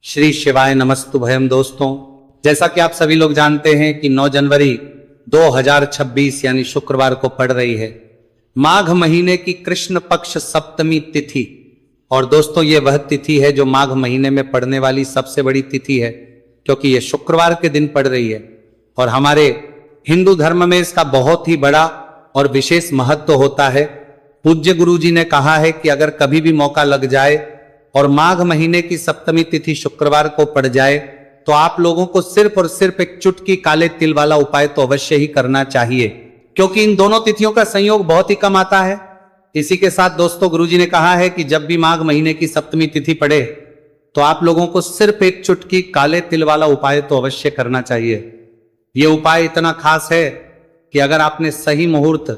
श्री शिवाय नमस्तुभयम। दोस्तों, जैसा कि आप सभी लोग जानते हैं कि 9 जनवरी 2026 यानी शुक्रवार को पड़ रही है माघ महीने की कृष्ण पक्ष सप्तमी तिथि। और दोस्तों, ये वह तिथि है जो माघ महीने में पड़ने वाली सबसे बड़ी तिथि है, क्योंकि ये शुक्रवार के दिन पड़ रही है। और हमारे हिंदू धर्म में इसका बहुत ही बड़ा और विशेष महत्व होता है। पूज्य गुरु जी ने कहा है कि अगर कभी भी मौका लग जाए और माघ महीने की सप्तमी तिथि शुक्रवार को पड़ जाए तो आप लोगों को सिर्फ और सिर्फ एक चुटकी काले तिल वाला उपाय तो अवश्य ही करना चाहिए, क्योंकि इन दोनों तिथियों का संयोग बहुत ही कम आता है। इसी के साथ दोस्तों, गुरुजी ने कहा है कि जब भी माघ महीने की सप्तमी तिथि पड़े तो आप लोगों को सिर्फ एक चुटकी काले तिल वाला उपाय तो अवश्य करना चाहिए। यह उपाय इतना खास है कि अगर आपने सही मुहूर्त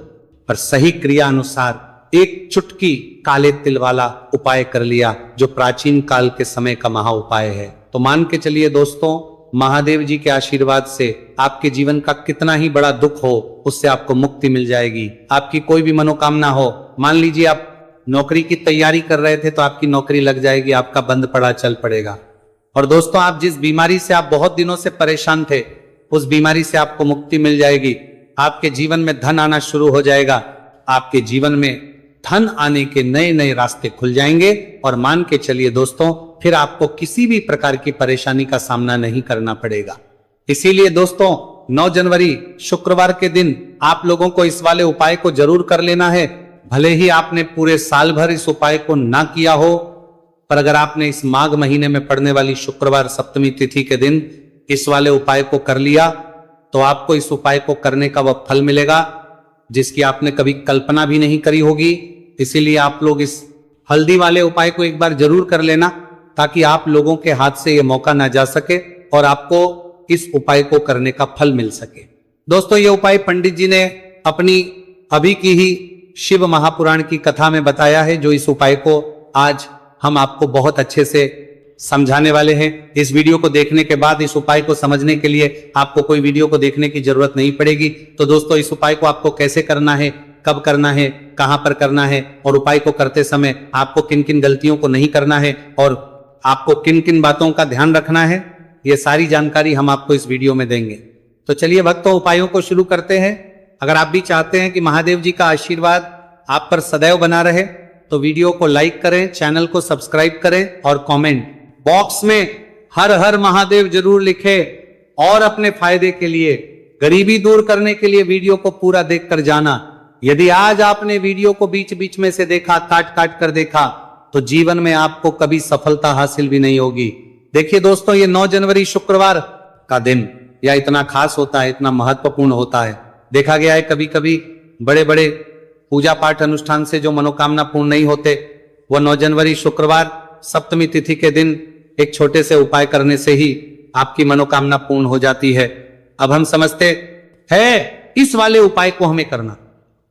और सही क्रिया अनुसार एक चुटकी काले तिल वाला उपाय कर लिया, जो प्राचीन काल के समय का महा उपाय है, तो मान के चलिए दोस्तों, महादेव जी के आशीर्वाद से आपके जीवन का कितना ही बड़ा दुख हो उससे आपको मुक्ति मिल जाएगी। आपकी कोई भी मनोकामना हो, मान लीजिए आप नौकरी की तैयारी कर रहे थे तो आपकी नौकरी लग जाएगी, आपका बंद पड़ा चल पड़ेगा। और दोस्तों, आप जिस बीमारी से आप बहुत दिनों से परेशान थे उस बीमारी से आपको मुक्ति मिल जाएगी। आपके जीवन में धन आना शुरू हो जाएगा। आपके जीवन में धन आने के नए नए रास्ते खुल जाएंगे। और मान के चलिए दोस्तों, फिर आपको किसी भी प्रकार की परेशानी का सामना नहीं करना पड़ेगा। इसीलिए दोस्तों, 9 जनवरी शुक्रवार के दिन आप लोगों को इस वाले उपाय को जरूर कर लेना है। भले ही आपने पूरे साल भर इस उपाय को ना किया हो, पर अगर आपने इस माघ महीने में पड़ने वाली शुक्रवार सप्तमी तिथि के दिन इस वाले उपाय को कर लिया तो आपको इस उपाय को करने का वह फल मिलेगा जिसकी आपने कभी कल्पना भी नहीं करी होगी। इसीलिए आप लोग इस हल्दी वाले उपाय को एक बार जरूर कर लेना, ताकि आप लोगों के हाथ से यह मौका ना जा सके और आपको इस उपाय को करने का फल मिल सके। दोस्तों, ये उपाय पंडित जी ने अपनी अभी की ही शिव महापुराण की कथा में बताया है, जो इस उपाय को आज हम आपको बहुत अच्छे से समझाने वाले हैं। इस वीडियो को देखने के बाद इस उपाय को समझने के लिए आपको कोई वीडियो को देखने की जरूरत नहीं पड़ेगी। तो दोस्तों, इस उपाय को आपको कैसे करना है, कब करना है, कहां पर करना है और उपाय को करते समय आपको किन किन गलतियों को नहीं करना है और आपको किन किन बातों का ध्यान रखना है, ये सारी जानकारी हम आपको इस वीडियो में देंगे। तो चलिए भक्तों, उपायों को शुरू करते हैं। अगर आप भी चाहते हैं कि महादेव जी का आशीर्वाद आप पर सदैव बना रहे तो वीडियो को लाइक करें, चैनल को सब्सक्राइब करें और कॉमेंट बॉक्स में हर हर महादेव जरूर लिखें। और अपने फायदे के लिए, गरीबी दूर करने के लिए वीडियो को पूरा देखकर जाना। यदि आज आपने वीडियो को बीच बीच में से देखा, काट काट कर देखा, तो जीवन में आपको कभी सफलता हासिल भी नहीं होगी। देखिए दोस्तों, ये 9 जनवरी शुक्रवार का दिन या इतना खास होता है, इतना महत्वपूर्ण होता है। देखा गया है कभी कभी बड़े बड़े पूजा पाठ अनुष्ठान से जो मनोकामना पूर्ण नहीं होते, वह 9 जनवरी शुक्रवार सप्तमी तिथि के दिन एक छोटे से उपाय करने से ही आपकी मनोकामना पूर्ण हो जाती है। अब हम समझते हैं इस वाले उपाय को हमें करना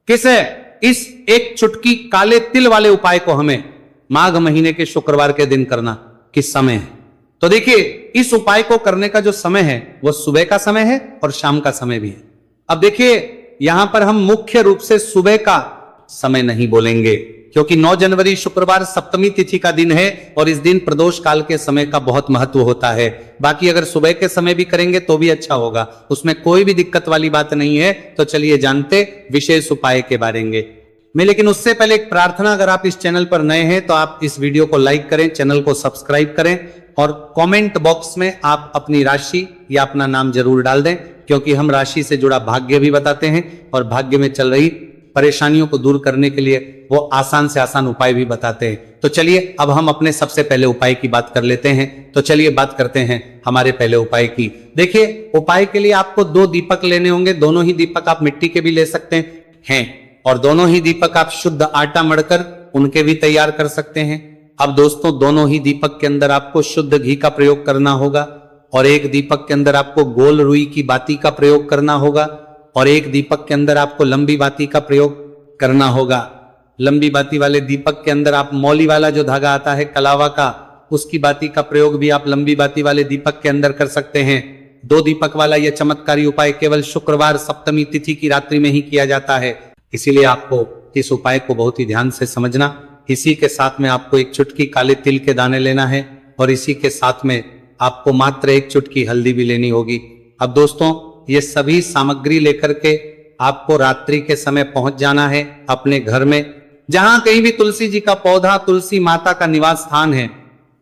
किस है, इस एक चुटकी काले तिल वाले उपाय को हमें माघ महीने के शुक्रवार के दिन करना किस समय है। तो देखिए, इस उपाय को करने का जो समय है वो सुबह का समय है और शाम का समय भी है। अब देखिए, यहां पर हम मुख्य रूप से सुबह का समय नहीं बोलेंगे, क्योंकि 9 जनवरी शुक्रवार सप्तमी तिथि का दिन है और इस दिन प्रदोष काल के समय का बहुत महत्व होता है। बाकी अगर सुबह के समय भी करेंगे तो भी अच्छा होगा, उसमें कोई भी दिक्कत वाली बात नहीं है। तो चलिए जानते विशेष उपाय के बारे में। लेकिन उससे पहले एक प्रार्थना, अगर आप इस चैनल पर नए हैं तो आप इस वीडियो को लाइक करें, चैनल को सब्सक्राइब करें और कमेंट बॉक्स में आप अपनी राशि या अपना नाम जरूर डाल दें, क्योंकि हम राशि से जुड़ा भाग्य भी बताते हैं और भाग्य में चल रही परेशानियों को दूर करने के लिए वो आसान से आसान उपाय भी बताते हैं। तो चलिए अब हम अपने सबसे पहले उपाय की बात कर लेते हैं। तो चलिए बात करते हैं हमारे पहले उपाय की। देखिए, उपाय के लिए आपको 2 दीपक लेने होंगे। दोनों ही दीपक आप मिट्टी के भी ले सकते हैं और दोनों ही दीपक आप शुद्ध आटा मढ़कर उनके भी तैयार कर सकते हैं। अब दोस्तों, दोनों ही दीपक के अंदर आपको शुद्ध घी का प्रयोग करना होगा और एक दीपक के अंदर आपको गोल रुई की बाती का प्रयोग करना होगा और एक दीपक के अंदर आपको लंबी बाती का प्रयोग करना होगा। लंबी बाती वाले दीपक के अंदर आप मौली वाला जो धागा आता है कलावा का, उसकी बाती का प्रयोग भी आप लंबी बाती वाले दीपक के अंदर कर सकते हैं। 2 दीपक वाला यह चमत्कारी उपाय केवल शुक्रवार सप्तमी तिथि की रात्रि में ही किया जाता है, इसीलिए आपको इस उपाय को बहुत ही ध्यान से समझना। इसी के साथ में आपको एक चुटकी काले तिल के दाने लेना है और इसी के साथ में आपको मात्र एक चुटकी हल्दी भी लेनी होगी। अब दोस्तों, ये सभी सामग्री लेकर के आपको रात्रि के समय पहुंच जाना है अपने घर में। जहां कहीं भी तुलसी जी का पौधा, तुलसी माता का निवास स्थान है,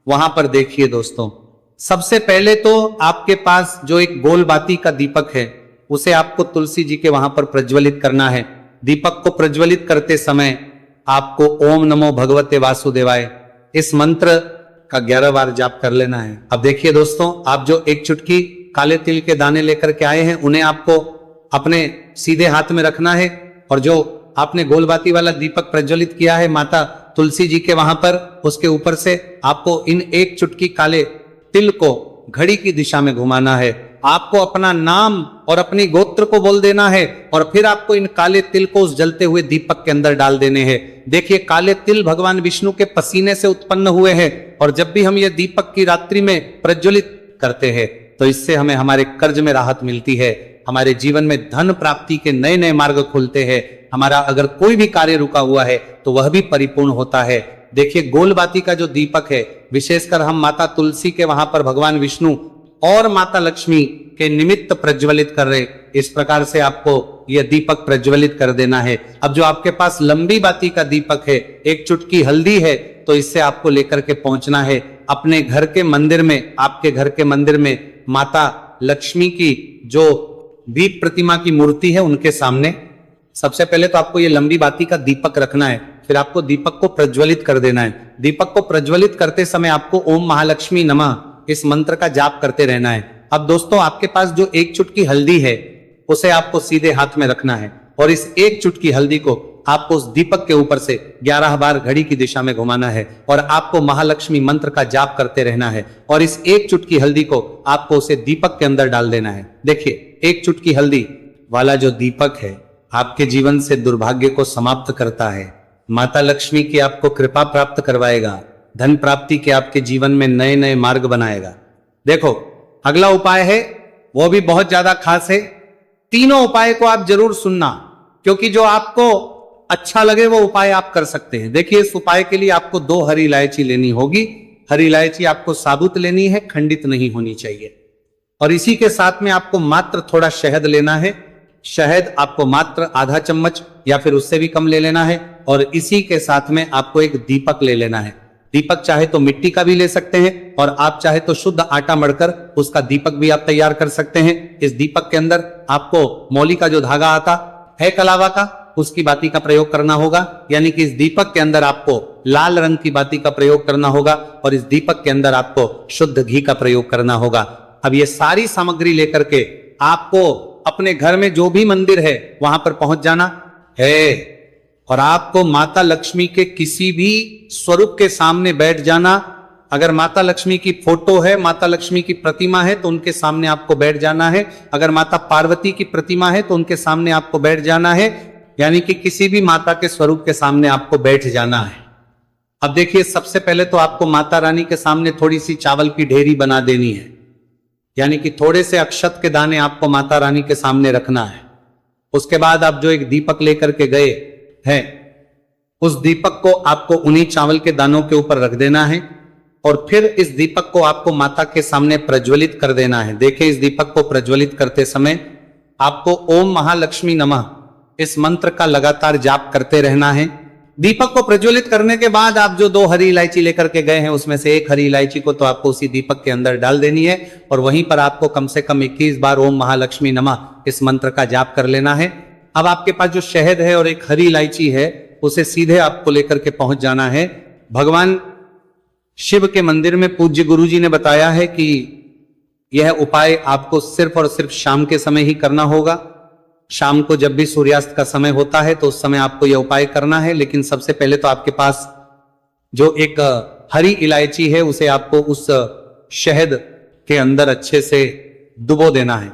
वहां पर देखिए दोस्तों, सबसे पहले तो आपके पास जो एक गोल बाती का दीपक है, उसे आपको तुलसी जी के वहां पर प्रज्वलित करना है। दीपक को प्रज्वलित करते समय आपको ओम नमो भगवते वासुदेवाय इस मंत्र का 11 बार जाप कर लेना है। अब देखिए दोस्तों, आप जो एक चुटकी काले तिल के दाने लेकर के आए हैं, उन्हें आपको अपने सीधे हाथ में रखना है, और जो आपने गोलबाती वाला दीपक प्रज्वलित किया है माता तुलसी जी के वहां पर, उसके ऊपर से आपको इन एक चुटकी काले तिल को घड़ी की दिशा में घुमाना है। आपको अपना नाम और अपनी गोत्र को बोल देना है, और फिर आपको इन काले तिल को उस जलते हुए दीपक के अंदर डाल देने हैं। देखिए, काले तिल भगवान विष्णु के पसीने से उत्पन्न हुए हैं, और जब भी हम ये दीपक की रात्रि में प्रज्वलित करते हैं तो इससे हमें हमारे कर्ज में राहत मिलती है, हमारे जीवन में धन प्राप्ति के नए नए मार्ग खुलते हैं, हमारा अगर कोई भी कार्य रुका हुआ है तो वह भी परिपूर्ण होता है। देखिए, गोलबाती का जो दीपक है, विशेषकर हम माता तुलसी के वहां पर भगवान विष्णु और माता लक्ष्मी के निमित्त प्रज्वलित कर रहे, इस प्रकार से आपको यह दीपक प्रज्वलित कर देना है। अब जो आपके पास लंबी बाती का दीपक है, एक चुटकी हल्दी है, तो इससे आपको लेकर के पहुंचना है अपने घर के मंदिर में। आपके घर के मंदिर में माता लक्ष्मी की जो दीप प्रतिमा की मूर्ति है, उनके सामने सबसे पहले तो आपको ये लंबी बाती का दीपक रखना है, फिर आपको दीपक को प्रज्वलित कर देना है। दीपक को प्रज्वलित करते समय आपको ओम महालक्ष्मी नमः इस मंत्र का जाप करते रहना है। अब दोस्तों, आपके पास जो एक चुटकी हल्दी है, उसे आपको सीधे हाथ में रखना है, और इस एक चुटकी हल्दी को आपको उस दीपक के ऊपर से 11 बार घड़ी की दिशा में घुमाना है, और आपको महालक्ष्मी मंत्र का जाप करते रहना है, और इस एक चुटकी हल्दी को आपको उसे दीपक के अंदर डाल देना है। देखिए, एक चुटकी हल्दी वाला जो दीपक है, आपके जीवन से दुर्भाग्य को समाप्त करता है, माता लक्ष्मी की आपको कृपा प्राप्त करवाएगा, धन प्राप्ति के आपके जीवन में नए नए मार्ग बनाएगा। देखो, अगला उपाय है, वो भी बहुत ज्यादा खास है। तीनों उपाय को आप जरूर सुनना, क्योंकि जो आपको अच्छा लगे वो उपाय आप कर सकते हैं। देखिए, इस उपाय के लिए आपको 2 हरी इलायची लेनी होगी। हरी इलायची आपको साबुत लेनी है, खंडित नहीं होनी चाहिए। और इसी के साथ में आपको मात्र थोड़ा शहद लेना है। शहद आपको मात्र आधा चम्मच या फिर उससे भी कम ले लेना है। और इसी के साथ में आपको एक दीपक ले लेना है। दीपक चाहे तो मिट्टी का भी ले सकते हैं, और आप चाहे तो शुद्ध आटा मढ़कर उसका दीपक भी आप तैयार कर सकते हैं। इस दीपक के अंदर आपको मौली का जो धागा आता है कलावा का, उसकी बाती का प्रयोग करना होगा। यानी कि इस दीपक के अंदर आपको लाल रंग की बाती का प्रयोग करना होगा, और इस दीपक के अंदर आपको शुद्ध घी का प्रयोग करना होगा। अब ये सारी सामग्री लेकर के आपको अपने घर में जो भी मंदिर है वहां पर पहुंच जाना है, और आपको माता लक्ष्मी के किसी भी स्वरूप के सामने बैठ जाना। अगर माता लक्ष्मी की फोटो है, माता लक्ष्मी की प्रतिमा है, तो उनके सामने आपको बैठ जाना है। अगर माता पार्वती की प्रतिमा है तो उनके सामने आपको बैठ जाना है। यानी कि किसी भी माता के स्वरूप के सामने आपको बैठ जाना है। अब देखिए, सबसे पहले तो आपको माता रानी के सामने थोड़ी सी चावल की ढेरी बना देनी है। यानी कि थोड़े से अक्षत के दाने आपको माता रानी के सामने रखना है। उसके बाद आप जो एक दीपक लेकर के गए हैं, उस दीपक को आपको उन्हीं चावल के दानों के ऊपर रख देना है, और फिर इस दीपक को आपको माता के सामने प्रज्वलित कर देना है। देखिए, इस दीपक को प्रज्वलित करते समय आपको ओम महालक्ष्मी नमः इस मंत्र का लगातार जाप करते रहना है। दीपक को प्रज्वलित करने के बाद आप जो 2 हरी इलायची लेकर के गए हैं, उसमें से एक हरी इलायची को तो आपको उसी दीपक के अंदर डाल देनी है, और वहीं पर आपको कम से कम 21 बार ओम महालक्ष्मी नमः इस मंत्र का जाप कर लेना है। अब आपके पास जो शहद है और एक हरी इलायची है, उसे सीधे आपको लेकर के पहुंच जाना है। भगवान शिव के मंदिर में पूज्य गुरुजी ने बताया है कि यह उपाय आपको सिर्फ और सिर्फ शाम के समय ही करना होगा। शाम को जब भी सूर्यास्त का समय होता है तो उस समय आपको यह उपाय करना है। लेकिन सबसे पहले तो आपके पास जो एक हरी इलायची है, उसे आपको उस शहद के अंदर अच्छे से डुबो देना है।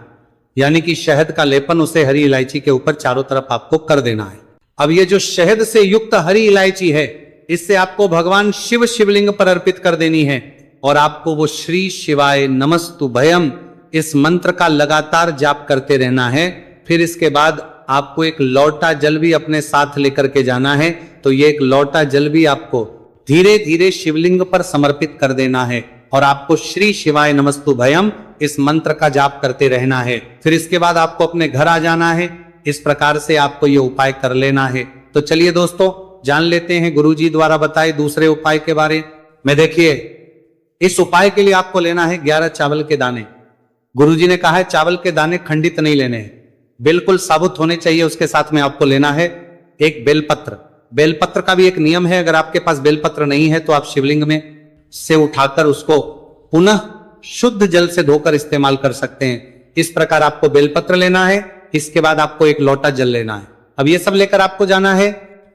यानी कि शहद का लेपन उसे हरी इलायची के ऊपर चारों तरफ आपको कर देना है। अब ये जो शहद से युक्त हरी इलायची है, इससे आपको भगवान शिव शिवलिंग पर अर्पित कर देनी है, और आपको वो श्री शिवाय नमस्तुभयम इस मंत्र का लगातार जाप करते रहना है। फिर इसके बाद आपको एक लौटा जल भी अपने साथ लेकर के जाना है। तो ये एक लौटा जल भी आपको धीरे धीरे शिवलिंग पर समर्पित कर देना है, और आपको श्री शिवाय नमस्तु भयम इस मंत्र का जाप करते रहना है। फिर इसके बाद आपको अपने घर आ जाना है। इस प्रकार से आपको ये उपाय कर लेना है। तो चलिए दोस्तों, जान लेते हैं गुरुजी द्वारा बताए दूसरे उपाय के बारे में। देखिए, इस उपाय के लिए आपको लेना है 11 चावल के दाने। गुरुजी ने कहा है चावल के दाने खंडित नहीं लेने हैं, बिल्कुल साबुत होने चाहिए। उसके साथ में आपको लेना है एक बेलपत्र। बेलपत्र का भी एक नियम है, अगर आपके पास बेलपत्र नहीं है तो आप शिवलिंग में से उठाकर उसको पुनः शुद्ध जल से धोकर इस्तेमाल कर सकते हैं। इस प्रकार आपको बेलपत्र लेना है। इसके बाद आपको एक लोटा जल लेना है। अब ये सब लेकर आपको जाना है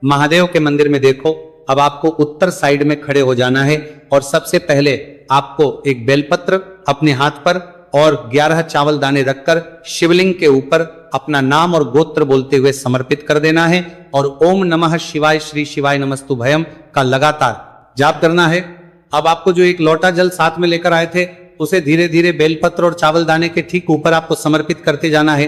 महादेव के मंदिर में। देखो, अब आपको उत्तर साइड में खड़े हो जाना है और सबसे पहले आपको एक बेलपत्र अपने हाथ पर और 11 चावल दाने रखकर शिवलिंग के ऊपर अपना नाम और गोत्र बोलते हुए समर्पित कर देना है और ओम नमः शिवाय श्री शिवाय नमस्तु भयम का लगातार जाप करना है। अब आपको जो एक लोटा जल साथ में लेकर आए थे उसे धीरे धीरे बेलपत्र और चावल दाने के ठीक ऊपर आपको समर्पित करते जाना है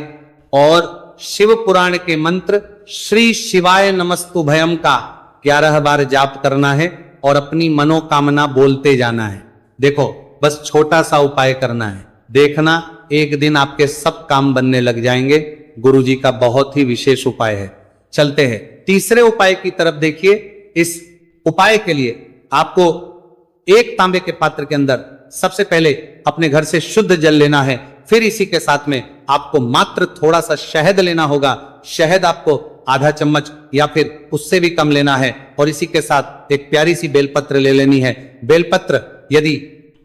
और शिव पुराण के मंत्र श्री शिवाय नमस्तु भयम का 11 बार जाप करना है और अपनी मनोकामना बोलते जाना है। देखो, बस छोटा सा उपाय करना है, देखना एक दिन आपके सब काम बनने लग जाएंगे। गुरुजी का बहुत ही विशेष उपाय है। चलते हैं तीसरे उपाय की तरफ। देखिए, इस उपाय के लिए आपको एक तांबे के पात्र के अंदर सबसे पहले अपने घर से शुद्ध जल लेना है। फिर इसी के साथ में आपको मात्र थोड़ा सा शहद लेना होगा। शहद आपको आधा चम्मच या फिर उससे भी कम लेना है और इसी के साथ एक प्यारी सी बेलपत्र ले लेनी है। बेलपत्र यदि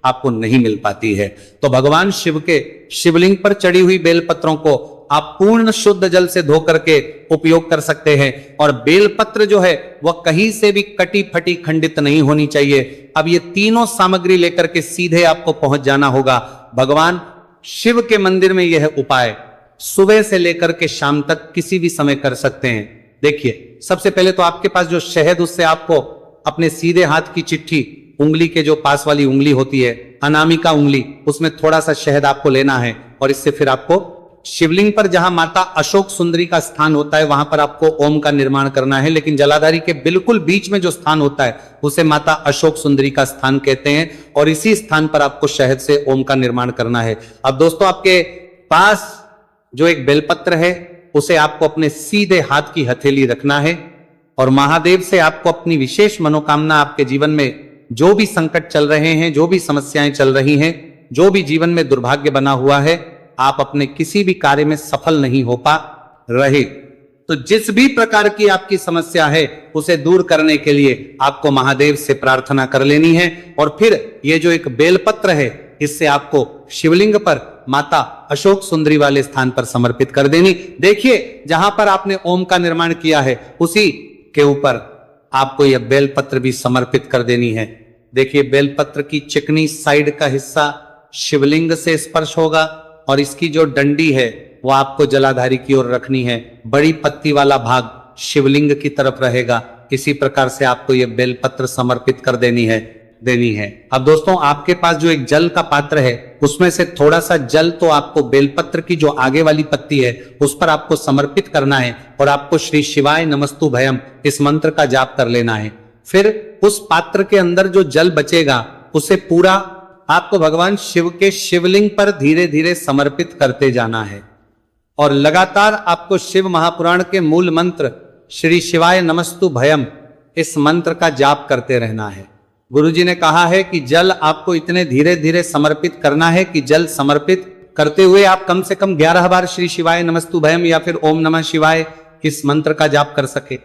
आपको नहीं मिल पाती है तो भगवान शिव के शिवलिंग पर चढ़ी हुई बेलपत्रों को आप पूर्ण शुद्ध जल से धो करके उपयोग कर सकते हैं। और बेलपत्र जो है वह कहीं से भी कटी फटी खंडित नहीं होनी चाहिए। अब ये तीनों सामग्री लेकर के सीधे आपको पहुंच जाना होगा भगवान शिव के मंदिर में। यह उपाय सुबह से लेकर के शाम तक किसी भी समय कर सकते हैं। देखिए, सबसे पहले तो आपके पास जो शहद, उससे आपको अपने सीधे हाथ की चिट्ठी, उंगली के जो पास वाली उंगली होती है, अनामिका उंगली, उसमें थोड़ा सा शहद आपको लेना है और इससे फिर आपको शिवलिंग पर जहां माता अशोक सुंदरी का स्थान होता है वहां पर आपको ओम का निर्माण करना है। लेकिन जलाधारी के बिल्कुल बीच में जो स्थान होता है उसे माता अशोक सुंदरी का स्थान कहते हैं और इसी स्थान पर आपको शहद से ओम का निर्माण करना है। अब दोस्तों, आपके पास जो एक बेलपत्र है उसे आपको अपने सीधे हाथ की हथेली रखना है और महादेव से आपको अपनी विशेष मनोकामना, आपके जीवन में जो भी संकट चल रहे हैं, जो भी समस्याएं चल रही हैं, जो भी जीवन में दुर्भाग्य बना हुआ है, आप अपने किसी भी कार्य में सफल नहीं हो पा रहे, तो जिस भी प्रकार की आपकी समस्या है उसे दूर करने के लिए आपको महादेव से प्रार्थना कर लेनी है। और फिर ये जो एक बेलपत्र है इससे आपको शिवलिंग पर माता अशोक सुंदरी वाले स्थान पर समर्पित कर देनी। देखिए, जहां पर आपने ओम का निर्माण किया है उसी के ऊपर आपको यह बेलपत्र भी समर्पित कर देनी है। देखिए, बेलपत्र की चिकनी साइड का हिस्सा शिवलिंग से स्पर्श होगा और इसकी जो डंडी है वो आपको जलाधारी की ओर रखनी है। बड़ी पत्ती वाला भाग शिवलिंग की तरफ रहेगा। इसी प्रकार से आपको यह बेलपत्र समर्पित कर देनी है। अब दोस्तों, आपके पास जो एक जल का पात्र है उसमें से थोड़ा सा जल तो आपको बेलपत्र की जो आगे वाली पत्ती है उस पर आपको समर्पित करना है और आपको श्री शिवाय नमस्तु भयम इस मंत्र का जाप कर लेना है। फिर उस पात्र के अंदर जो जल बचेगा उसे पूरा आपको भगवान शिव के शिवलिंग पर धीरे धीरे समर्पित करते जाना है और लगातार आपको शिव महापुराण के मूल मंत्र श्री शिवाय नमस्तु भयम इस मंत्र का जाप करते रहना है। गुरुजी ने कहा है कि जल आपको इतने धीरे धीरे समर्पित करना है कि जल समर्पित करते हुए आप कम से कम 11 बार श्री शिवाय नमस्तु भयम या फिर ओम नमः शिवाय इस मंत्र का जाप कर सके।